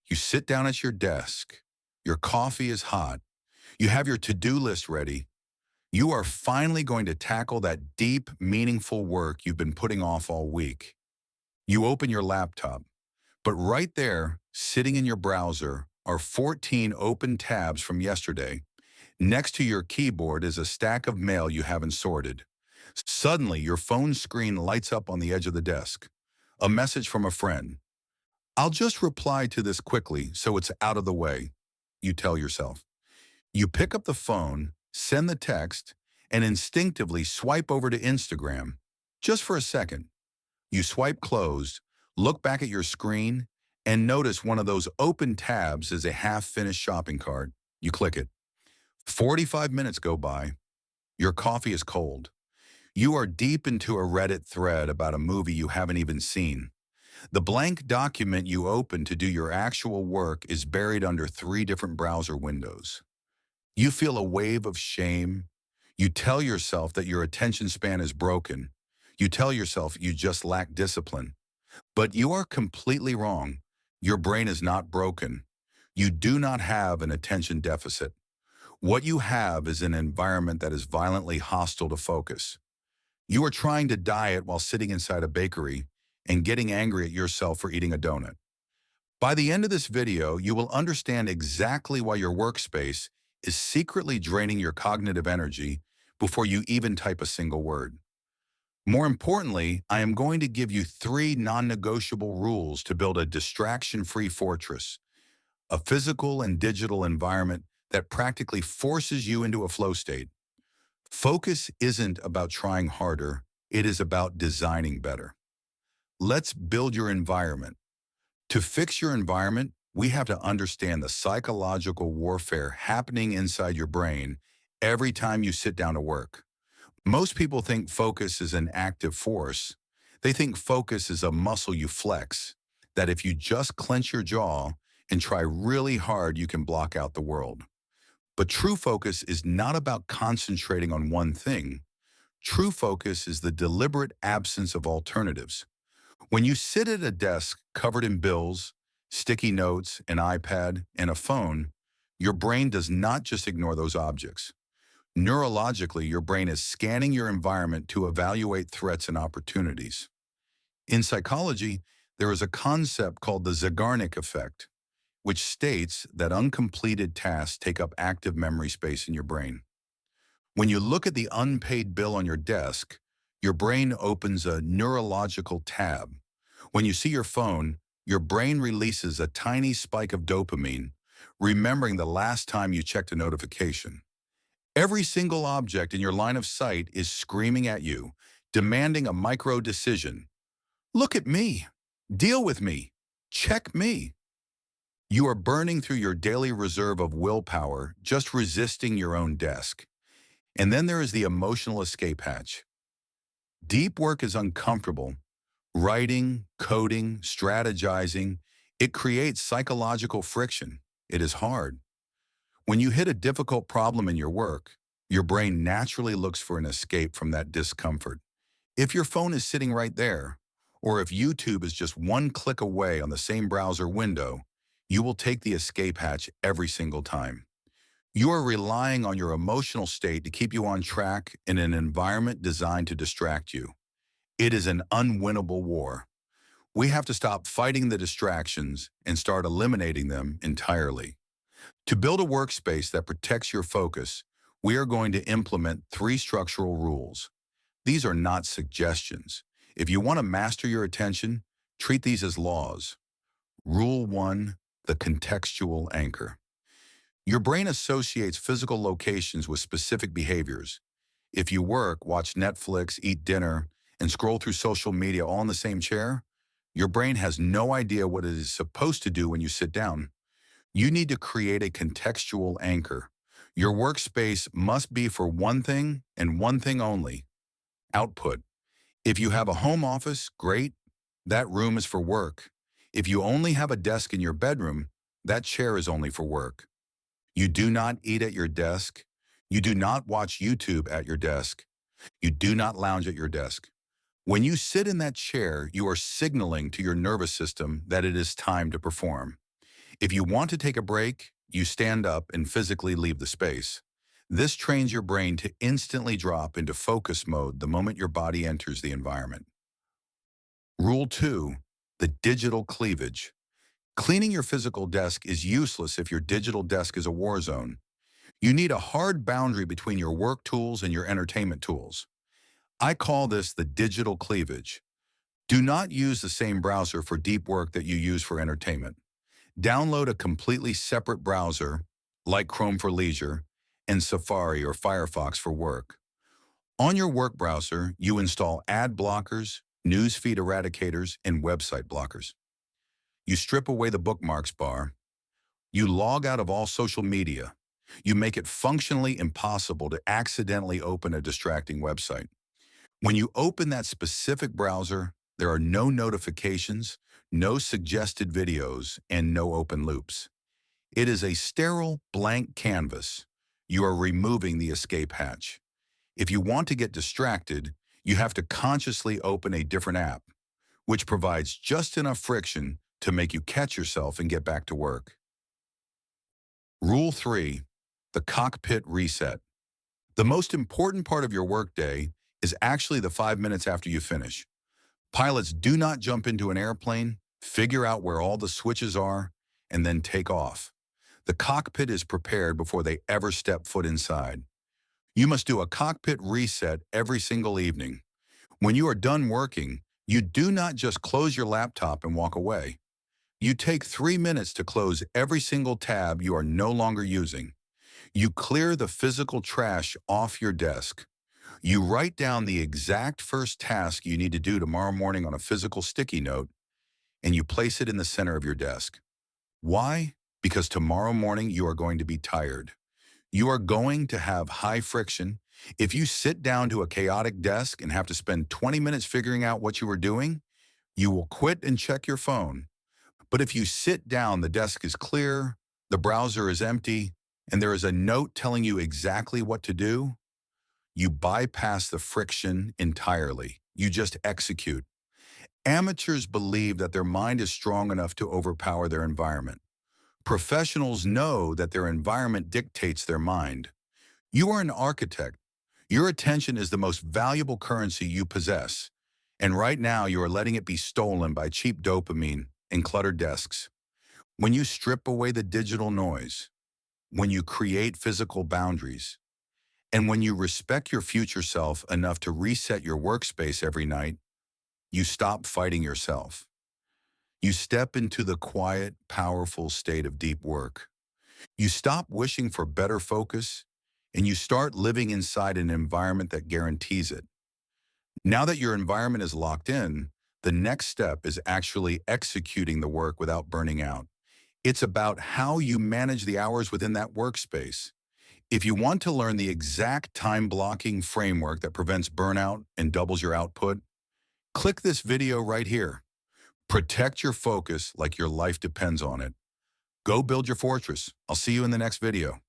You sit down at your desk. Your coffee is hot. You have your to-do list ready. You are finally going to tackle that deep, meaningful work you've been putting off all week. You open your laptop, but right there, sitting in your browser, are 14 open tabs from yesterday. Next to your keyboard is a stack of mail you haven't sorted. Suddenly, your phone screen lights up on the edge of the desk. A message from a friend. I'll just reply to this quickly so it's out of the way, you tell yourself. You pick up the phone, send the text, and instinctively swipe over to Instagram. Just for a second. You swipe closed, look back at your screen, and notice one of those open tabs is a half-finished shopping cart. You click it. 45 minutes go by. Your coffee is cold. You are deep into a Reddit thread about a movie you haven't even seen. The blank document you open to do your actual work is buried under 3 different browser windows. You feel a wave of shame. You tell yourself that your attention span is broken. You tell yourself you just lack discipline. But you are completely wrong. Your brain is not broken. You do not have an attention deficit. What you have is an environment that is violently hostile to focus. You are trying to diet while sitting inside a bakery and getting angry at yourself for eating a donut. By the end of this video, you will understand exactly why your workspace is secretly draining your cognitive energy before you even type a single word. More importantly, I am going to give you 3 non-negotiable rules to build a distraction-free fortress, a physical and digital environment that practically forces you into a flow state. Focus isn't about trying harder, it is about designing better. Let's build your environment. To fix your environment, we have to understand the psychological warfare happening inside your brain every time you sit down to work. Most people think focus is an active force. They think focus is a muscle you flex, that if you just clench your jaw and try really hard, you can block out the world. But true focus is not about concentrating on one thing. True focus is the deliberate absence of alternatives. When you sit at a desk covered in bills, sticky notes, an iPad, and a phone, your brain does not just ignore those objects. Neurologically, your brain is scanning your environment to evaluate threats and opportunities. In psychology, there is a concept called the Zeigarnik effect, which states that uncompleted tasks take up active memory space in your brain. When you look at the unpaid bill on your desk, your brain opens a neurological tab. When you see your phone, your brain releases a tiny spike of dopamine, remembering the last time you checked a notification. Every single object in your line of sight is screaming at you, demanding a micro decision. Look at me. Deal with me. Check me. You are burning through your daily reserve of willpower, just resisting your own desk. And then there is the emotional escape hatch. Deep work is uncomfortable. Writing, coding, strategizing, it creates psychological friction. It is hard. When you hit a difficult problem in your work, your brain naturally looks for an escape from that discomfort. If your phone is sitting right there, or if YouTube is just one click away on the same browser window, you will take the escape hatch every single time. You are relying on your emotional state to keep you on track in an environment designed to distract you. It is an unwinnable war. We have to stop fighting the distractions and start eliminating them entirely. To build a workspace that protects your focus, we are going to implement 3 structural rules. These are not suggestions. If you want to master your attention, treat these as laws. Rule 1, the contextual anchor. Your brain associates physical locations with specific behaviors. If you work, watch Netflix, eat dinner, and scroll through social media all in the same chair, your brain has no idea what it is supposed to do when you sit down. You need to create a contextual anchor. Your workspace must be for one thing and one thing only: output. If you have a home office, great. That room is for work. If you only have a desk in your bedroom, that chair is only for work. You do not eat at your desk. You do not watch YouTube at your desk. You do not lounge at your desk. When you sit in that chair, you are signaling to your nervous system that it is time to perform. If you want to take a break, you stand up and physically leave the space. This trains your brain to instantly drop into focus mode the moment your body enters the environment. Rule 2, the digital cleavage. Cleaning your physical desk is useless if your digital desk is a war zone. You need a hard boundary between your work tools and your entertainment tools. I call this the digital cleavage. Do not use the same browser for deep work that you use for entertainment. Download a completely separate browser, like Chrome for leisure, and Safari or Firefox for work. On your work browser, you install ad blockers, newsfeed eradicators, and website blockers. You strip away the bookmarks bar. You log out of all social media. You make it functionally impossible to accidentally open a distracting website. When you open that specific browser, there are no notifications, no suggested videos, and no open loops. It is a sterile, blank canvas. You are removing the escape hatch. If you want to get distracted, you have to consciously open a different app, which provides just enough friction to make you catch yourself and get back to work. Rule 3, the Cockpit Reset. The most important part of your workday is actually the 5 minutes after you finish. Pilots do not jump into an airplane, figure out where all the switches are, and then take off. The cockpit is prepared before they ever step foot inside. You must do a cockpit reset every single evening. When you are done working, you do not just close your laptop and walk away. You take 3 minutes to close every single tab you are no longer using. You clear the physical trash off your desk. You write down the exact first task you need to do tomorrow morning on a physical sticky note, and you place it in the center of your desk. Why? Because tomorrow morning you are going to be tired. You are going to have high friction. If you sit down to a chaotic desk and have to spend 20 minutes figuring out what you were doing, you will quit and check your phone. But if you sit down, the desk is clear, the browser is empty, and there is a note telling you exactly what to do, you bypass the friction entirely. You just execute. Amateurs believe that their mind is strong enough to overpower their environment. Professionals know that their environment dictates their mind. You are an architect. Your attention is the most valuable currency you possess. And right now you are letting it be stolen by cheap dopamine and cluttered desks. When you strip away the digital noise, when you create physical boundaries, and when you respect your future self enough to reset your workspace every night, you stop fighting yourself. You step into the quiet, powerful state of deep work. You stop wishing for better focus, and you start living inside an environment that guarantees it. Now that your environment is locked in, the next step is actually executing the work without burning out. It's about how you manage the hours within that workspace. If you want to learn the exact time blocking framework that prevents burnout and doubles your output, click this video right here. Protect your focus like your life depends on it. Go build your fortress. I'll see you in the next video.